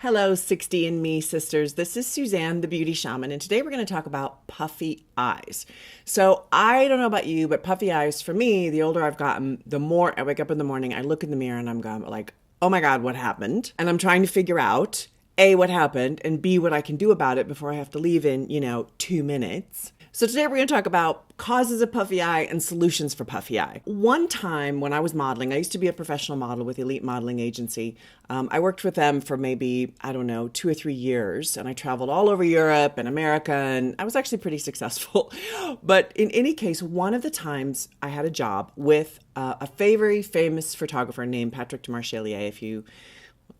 Hello, 60 and Me sisters. This is Suzanne, the beauty shaman, and today we're going to talk about puffy eyes. So, I don't know about you, but puffy eyes for me, the older I've gotten, the more I wake up in the morning, I look in the mirror and I'm going like, oh my God, what happened? And I'm trying to figure out A, what happened, and B, what I can do about it before I have to leave in, 2 minutes. So today we're going to talk about causes of puffy eye and solutions for puffy eye. One time when I was modeling, I used to be a professional model with Elite Modeling Agency. I worked with them for maybe, 2 or 3 years, and I traveled all over Europe and America, and I was actually pretty successful. But in any case, one of the times I had a job with a very famous photographer named Patrick Demarchelier, if you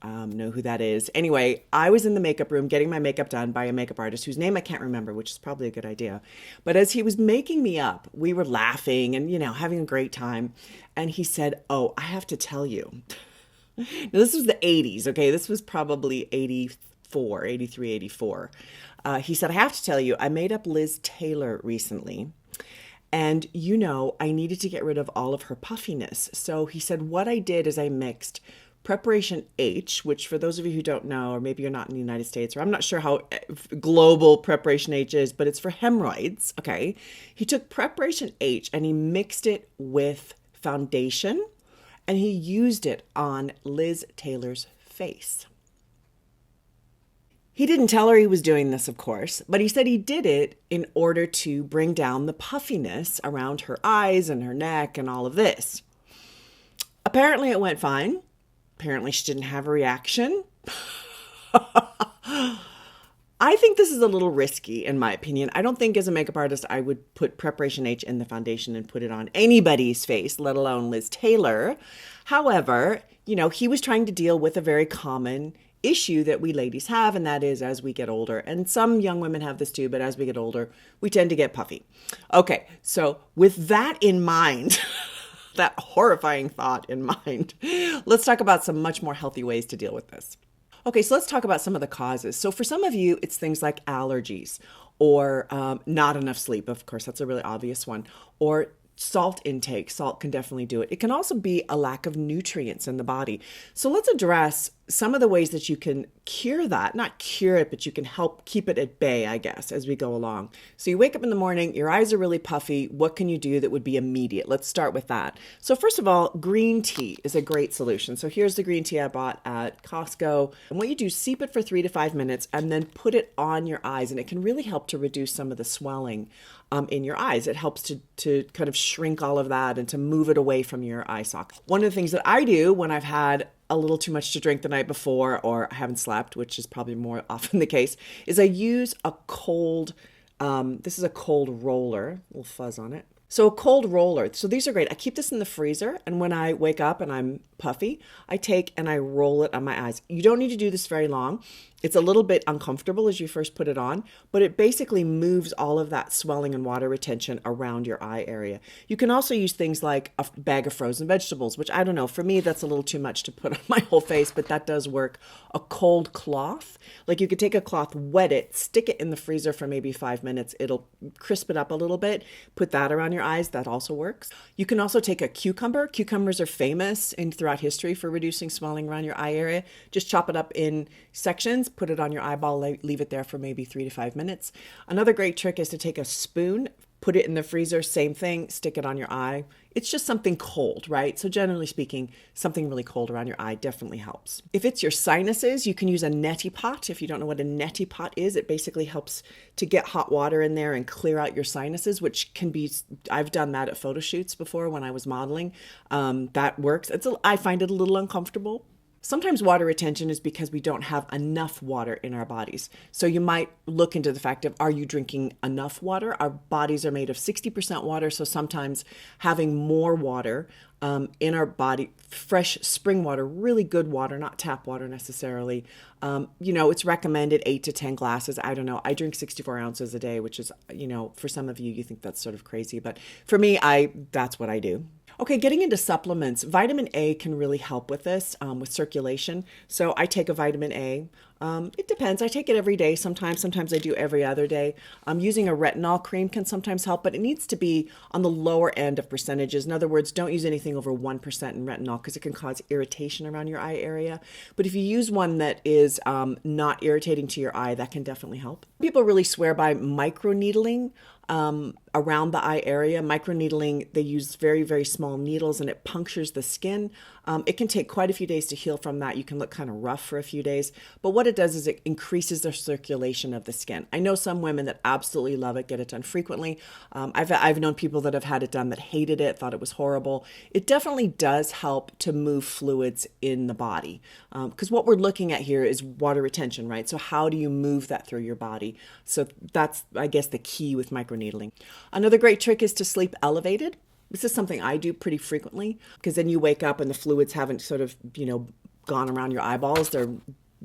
know who that is. Anyway, I was in the makeup room getting my makeup done by a makeup artist whose name I can't remember, which is probably a good idea. But as he was making me up, we were laughing and, having a great time. And he said, "Oh, I have to tell you." Now, this was the 80s, okay? This was probably 84, 83, 84. He said, "I have to tell you, I made up Liz Taylor recently. And, I needed to get rid of all of her puffiness. So he said, what I did is I mixed Preparation H, which for those of you who don't know, or maybe you're not in the United States, or I'm not sure how global Preparation H is, but it's for hemorrhoids, okay? He took Preparation H and he mixed it with foundation and he used it on Liz Taylor's face. He didn't tell her he was doing this, of course, but he said he did it in order to bring down the puffiness around her eyes and her neck and all of this. Apparently it went fine. Apparently she didn't have a reaction. I think this is a little risky, in my opinion. I don't think as a makeup artist I would put Preparation H in the foundation and put it on anybody's face, let alone Liz Taylor. However, he was trying to deal with a very common issue that we ladies have, and that is as we get older, and some young women have this too, but as we get older, we tend to get puffy. Okay, so with that in mind, that horrifying thought in mind, let's talk about some much more healthy ways to deal with this. Okay, so let's talk about some of the causes. So for some of you, it's things like allergies or not enough sleep. Of course, that's a really obvious one. Or salt intake. Salt can definitely do it. It can also be a lack of nutrients in the body. So let's address some of the ways that you can cure that. Not cure it, but you can help keep it at bay, I guess, as we go along. So you wake up in the morning, your eyes are really puffy. What can you do that would be immediate? Let's start with that. So first of all, green tea is a great solution. So here's the green tea I bought at Costco. And what you do is steep it for 3 to 5 minutes and then put it on your eyes. And it can really help to reduce some of the swelling in your eyes. It helps to kind of shrink all of that and to move it away from your eye socket. One of the things that I do when I've had a little too much to drink the night before or I haven't slept, which is probably more often the case, is I use a cold, this is a cold roller, a little fuzz on it. So a cold roller, so these are great. I keep this in the freezer, and when I wake up and I'm puffy, I take and I roll it on my eyes. You don't need to do this very long. It's a little bit uncomfortable as you first put it on, but it basically moves all of that swelling and water retention around your eye area. You can also use things like a bag of frozen vegetables, which I don't know, for me, that's a little too much to put on my whole face, but that does work. A cold cloth, like you could take a cloth, wet it, stick it in the freezer for maybe 5 minutes. It'll crisp it up a little bit. Put that around your eyes. That also works. You can also take a cucumber. Cucumbers are famous throughout history for reducing swelling around your eye area. Just chop it up in sections, put it on your eyeball, leave it there for maybe 3 to 5 minutes. Another great trick is to take a spoon, put it in the freezer, same thing, stick it on your eye. It's just something cold, right? So generally speaking, something really cold around your eye definitely helps. If it's your sinuses, you can use a neti pot. If you don't know what a neti pot is, it basically helps to get hot water in there and clear out your sinuses, which can be, I've done that at photo shoots before when I was modeling. That works. I find it a little uncomfortable. Sometimes water retention is because we don't have enough water in our bodies. So you might look into the fact of, are you drinking enough water? Our bodies are made of 60% water. So sometimes having more water in our body, fresh spring water, really good water, not tap water necessarily. It's recommended 8 to 10 glasses. I don't know. I drink 64 ounces a day, which is, for some of you, you think that's sort of crazy. But for me, that's what I do. Okay, getting into supplements, vitamin A can really help with this, with circulation. So I take a vitamin A. It depends. I take it every day. Sometimes I do every other day. Using a retinol cream can sometimes help, but it needs to be on the lower end of percentages. In other words, don't use anything over 1% in retinol because it can cause irritation around your eye area. But if you use one that is not irritating to your eye, that can definitely help. People really swear by microneedling. Around the eye area. Microneedling, they use very, very small needles and it punctures the skin. It can take quite a few days to heal from that. You can look kind of rough for a few days. But what it does is it increases the circulation of the skin. I know some women that absolutely love it, get it done frequently. I've known people that have had it done that hated it, thought it was horrible. It definitely does help to move fluids in the body. Because what we're looking at here is water retention, right? So how do you move that through your body? So that's, I guess, the key with microneedling. Another great trick is to sleep elevated. This is something I do pretty frequently because then you wake up and the fluids haven't sort of, gone around your eyeballs. They're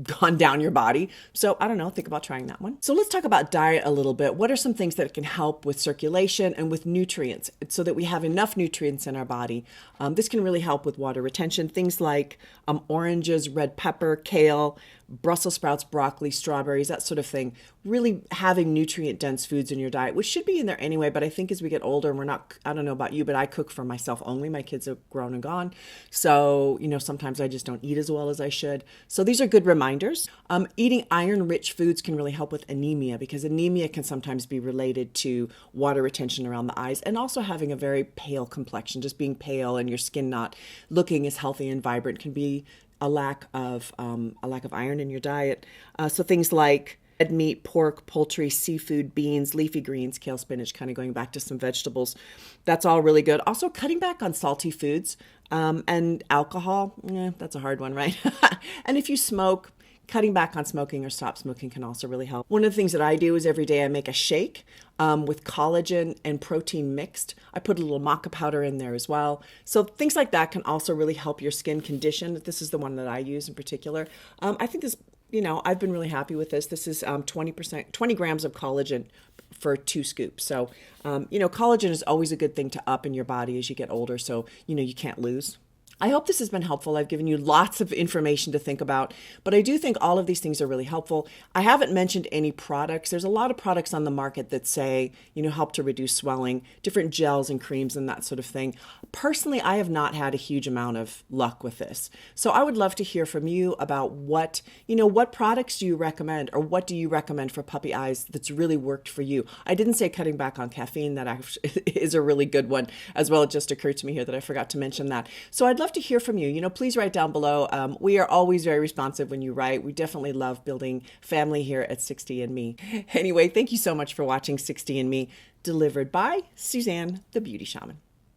gone down your body. So I don't know, think about trying that one. So let's talk about diet a little bit. What are some things that can help with circulation and with nutrients so that we have enough nutrients in our body? This can really help with water retention. Things like oranges, red pepper, kale, Brussels sprouts, broccoli, strawberries, that sort of thing. Really having nutrient dense foods in your diet, which should be in there anyway. But I think as we get older and I don't know about you, but I cook for myself only. My kids are grown and gone. So, sometimes I just don't eat as well as I should. So these are good reminders. Eating iron rich foods can really help with anemia because anemia can sometimes be related to water retention around the eyes and also having a very pale complexion. Just being pale and your skin not looking as healthy and vibrant can be a lack of iron in your diet. So things like red meat, pork, poultry, seafood, beans, leafy greens, kale, spinach, kind of going back to some vegetables. That's all really good. Also cutting back on salty foods and alcohol. That's a hard one, right? And if you smoke, cutting back on smoking or stop smoking can also really help. One of the things that I do is every day I make a shake with collagen and protein mixed. I put a little maca powder in there as well. So things like that can also really help your skin condition. This is the one that I use in particular. I think this, I've been really happy with this. This is 20 grams of collagen for 2 scoops. So, collagen is always a good thing to up in your body as you get older. So, you can't lose. I hope this has been helpful. I've given you lots of information to think about, but I do think all of these things are really helpful. I haven't mentioned any products. There's a lot of products on the market that say, help to reduce swelling, different gels and creams and that sort of thing. Personally, I have not had a huge amount of luck with this. So I would love to hear from you about what products do you recommend or what do you recommend for puppy eyes that's really worked for you? I didn't say cutting back on caffeine. That actually is a really good one as well. It just occurred to me here that I forgot to mention that. So I'd love to hear from you. Please write down below. We are always very responsive when you write. We definitely love building family here at 60andMe. Anyway, thank you so much for watching 60andMe, delivered by Suzanne, the Beauty Shaman.